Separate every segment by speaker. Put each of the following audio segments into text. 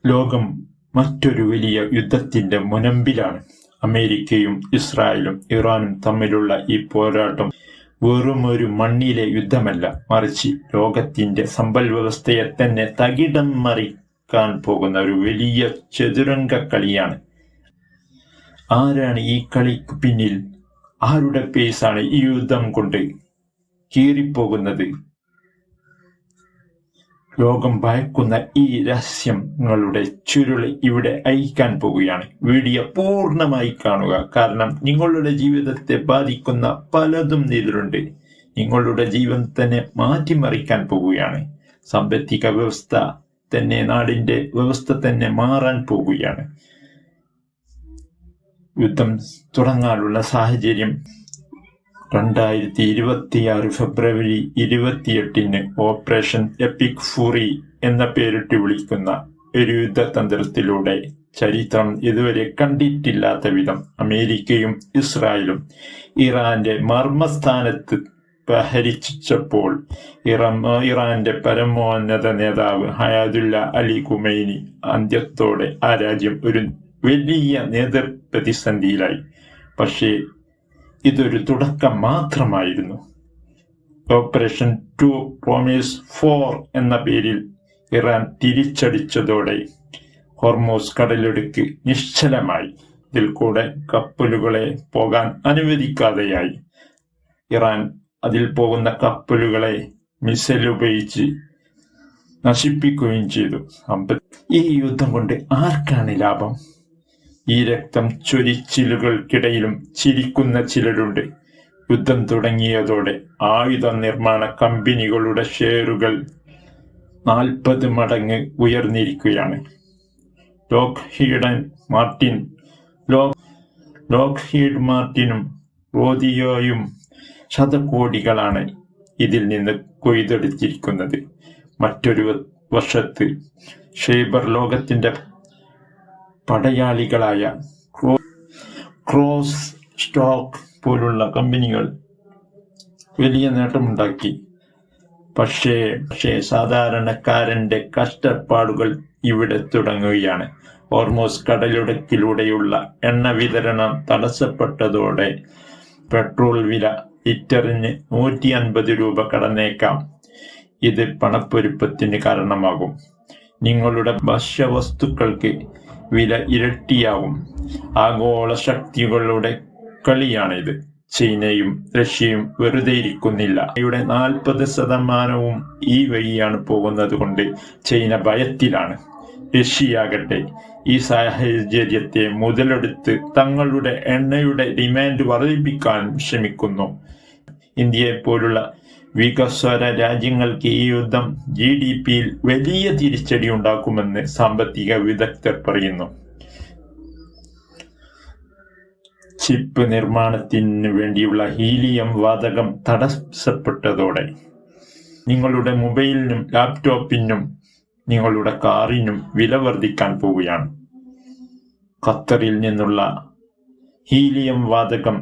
Speaker 1: ലോകം മറ്റൊരു വലിയ യുദ്ധത്തിന്റെ മുനമ്പിലാണ്. അമേരിക്കയും ഇസ്രായേലും ഇറാനും തമ്മിലുള്ള ഈ പോരാട്ടം വെറുമൊരു മണ്ണിലെ യുദ്ധമല്ല, മറിച്ച് ലോകത്തിന്റെ സമ്പദ്വ്യവസ്ഥയെ തന്നെ തകിടം മറിക്കാൻ പോകുന്ന ഒരു വലിയ ചതുരംഗ കളിയാണ്. ആരാണ് ഈ കളിക്ക് പിന്നിൽ? ആരുടെ പേസാണ് ഈ യുദ്ധം കൊണ്ട് കീറിപ്പോകുന്നത്? ലോകം ഭയക്കുന്ന ഈ രഹസ്യങ്ങളുടെ ചുരുള് ഇവിടെ അയക്കാൻ പോവുകയാണ്. വീഡിയോ പൂർണ്ണമായി കാണുക, കാരണം നിങ്ങളുടെ ജീവിതത്തെ ബാധിക്കുന്ന പലതും ഇതിലുണ്ട്. നിങ്ങളുടെ ജീവൻ തന്നെ മാറ്റിമറിക്കാൻ പോവുകയാണ്. സാമ്പത്തിക വ്യവസ്ഥ തന്നെ, നാടിന്റെ വ്യവസ്ഥ തന്നെ മാറാൻ പോവുകയാണ്. യുദ്ധം തുടങ്ങാനുള്ള സാഹചര്യം 2026 ഫെബ്രുവരി 28 ഓപ്പറേഷൻ എപ്പിക് ഫുറി എന്ന പേരിട്ട് വിളിക്കുന്ന ഒരു യുദ്ധതന്ത്രത്തിലൂടെ ചരിത്രം ഇതുവരെ കണ്ടിട്ടില്ലാത്ത വിധം അമേരിക്കയും ഇസ്രായേലും ഇറാന്റെ മർമ്മസ്ഥാനത്ത് പ്രഹരിച്ചപ്പോൾ ഇറാന്റെ പരമോന്നത നേതാവ് ഹയാതുല്ല അലി ഖുമൈനി അന്ത്യത്തോടെ ആ രാജ്യം ഒരു വലിയ നേതൃപ്രതിസന്ധിയിലായി. പക്ഷേ ഇതൊരു തുടക്കം മാത്രമായിരുന്നു. ഓപ്പറേഷൻ 2 പ്രോമിസ് 4 എന്ന പേരിൽ ഇറാൻ തിരിച്ചടിച്ചതോടെ ഹോർമൂസ് കടലിടുക്ക് നിശ്ചലമായി. ഇതിൽ കൂടെ കപ്പലുകളെ പോകാൻ അനുവദിക്കാതെയായി. ഇറാൻ അതിൽ പോകുന്ന കപ്പലുകളെ മിസൈൽ ഉപയോഗിച്ച് നശിപ്പിക്കുകയും ചെയ്തു. ഈ യുദ്ധം കൊണ്ട് ആർക്കാണ് ലാഭം? ഈ രക്തം ചൊരിച്ചിലുകൾക്കിടയിലും ചിരിക്കുന്ന ചിലരുണ്ട്. യുദ്ധം തുടങ്ങിയതോടെ ആയുധ നിർമ്മാണ കമ്പനികളുടെ ഷെയറുകൾ 40 മടങ്ങ് ഉയർന്നിരിക്കുകയാണ്. ലോക്ക്ഹീഡ് മാർട്ടിനും റോദിയോയും ശതകോടികളാണ് ഇതിൽ നിന്ന് കൊയ്തെടുത്തിരിക്കുന്നത്. മറ്റൊരു വശത്ത് ഷെയ്ബർ ലോകത്തിന്റെ പടയാളികളായ ക്രോസ് സ്റ്റോക്ക് പോലുള്ള കമ്പനികൾ വലിയ നേട്ടമുണ്ടാക്കി. പക്ഷേ സാധാരണക്കാരന്റെ കഷ്ടപ്പാടുകൾ ഇവിടെ തുടങ്ങുകയാണ്. ഹോർമൂസ് കടലിടുക്കിലൂടെയുള്ള എണ്ണ വിതരണം തടസ്സപ്പെട്ടതോടെ പെട്രോൾ വില ലിറ്ററിന് 150 രൂപ കടന്നേക്കാം. ഇത് പണപ്പെരുപ്പത്തിന് കാരണമാകും. നിങ്ങളുടെ ഭക്ഷ്യവസ്തുക്കൾക്ക് വില ഇരട്ടിയാവും. ആഗോള ശക്തികളുടെ കളിയാണിത്. ചൈനയും റഷ്യയും വെറുതെ ഇരിക്കുന്നില്ല. ഇവിടെ 40% ഈ വഴിയാണ് പോകുന്നത് കൊണ്ട് ചൈന ഭയത്തിലാണ്. റഷ്യയാകട്ടെ ഈ സാഹചര്യത്തെ മുതലെടുത്ത് തങ്ങളുടെ എണ്ണയുടെ ഡിമാൻഡ് വർദ്ധിപ്പിക്കാൻ ശ്രമിക്കുന്നു. ഇന്ത്യയെ പോലുള്ള വികസ്വര രാജ്യങ്ങൾക്ക് ഈ യുദ്ധം GDPയിൽ വലിയ തിരിച്ചടി ഉണ്ടാക്കുമെന്ന് സാമ്പത്തിക വിദഗ്ധർ പറയുന്നു. ചിപ്പ് നിർമ്മാണത്തിന് വേണ്ടിയുള്ള ഹീലിയം വാതകം തടസ്സപ്പെട്ടതോടെ നിങ്ങളുടെ മൊബൈലിനും ലാപ്ടോപ്പിനും നിങ്ങളുടെ കാറിനും വില വർദ്ധിക്കാൻ പോവുകയാണ്. ഖത്തറിൽ നിന്നുള്ള ഹീലിയം വാതകം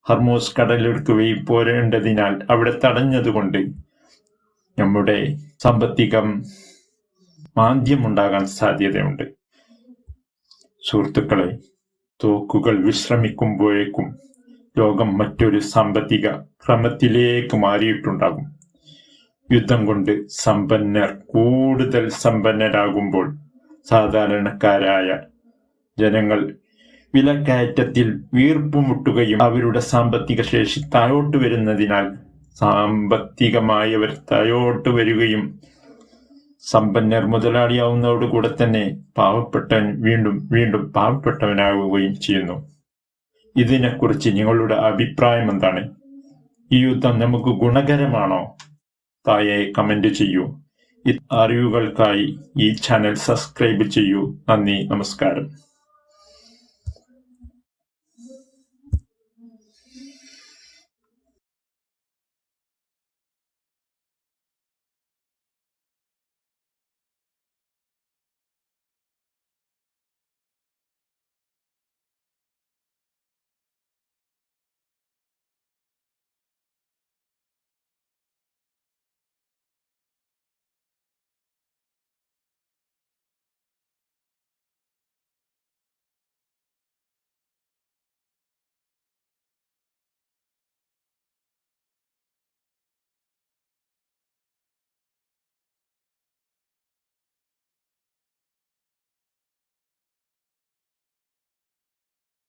Speaker 1: ഹോർമൂസ് കടലിടുക്ക് വഴി പോരേണ്ടതിനാൽ അവിടെ തടഞ്ഞതുകൊണ്ട് നമ്മുടെ സാമ്പത്തികം മാന്ദ്യമുണ്ടാകാൻ സാധ്യതയുണ്ട്. സുഹൃത്തുക്കളെ, തോക്കുകൾ വിശ്രമിക്കുമ്പോഴേക്കും ലോകം മറ്റൊരു സാമ്പത്തിക ക്രമത്തിലേക്ക് മാറിയിട്ടുണ്ടാകും. യുദ്ധം കൊണ്ട് സമ്പന്നർ കൂടുതൽ സമ്പന്നരാകുമ്പോൾ സാധാരണക്കാരായ ജനങ്ങൾ വിലക്കയറ്റത്തിൽ വീർപ്പുമുട്ടുകയും അവരുടെ സാമ്പത്തിക ശേഷി താഴോട്ട് വരുന്നതിനാൽ സാമ്പത്തികമായവർ താഴോട്ട് വരികയും സമ്പന്നർ മുതലാളിയാവുന്നതോടുകൂടെ തന്നെ പാവപ്പെട്ടവൻ വീണ്ടും പാവപ്പെട്ടവനാവുകയും ചെയ്യുന്നു. ഇതിനെക്കുറിച്ച് നിങ്ങളുടെ അഭിപ്രായം എന്താണ്? ഈ യുദ്ധം നമുക്ക് ഗുണകരമാണോ? താഴെ കമന്റ് ചെയ്യൂ. അറിവുകൾക്കായി ഈ ചാനൽ സബ്സ്ക്രൈബ് ചെയ്യൂ. നന്ദി, നമസ്കാരം.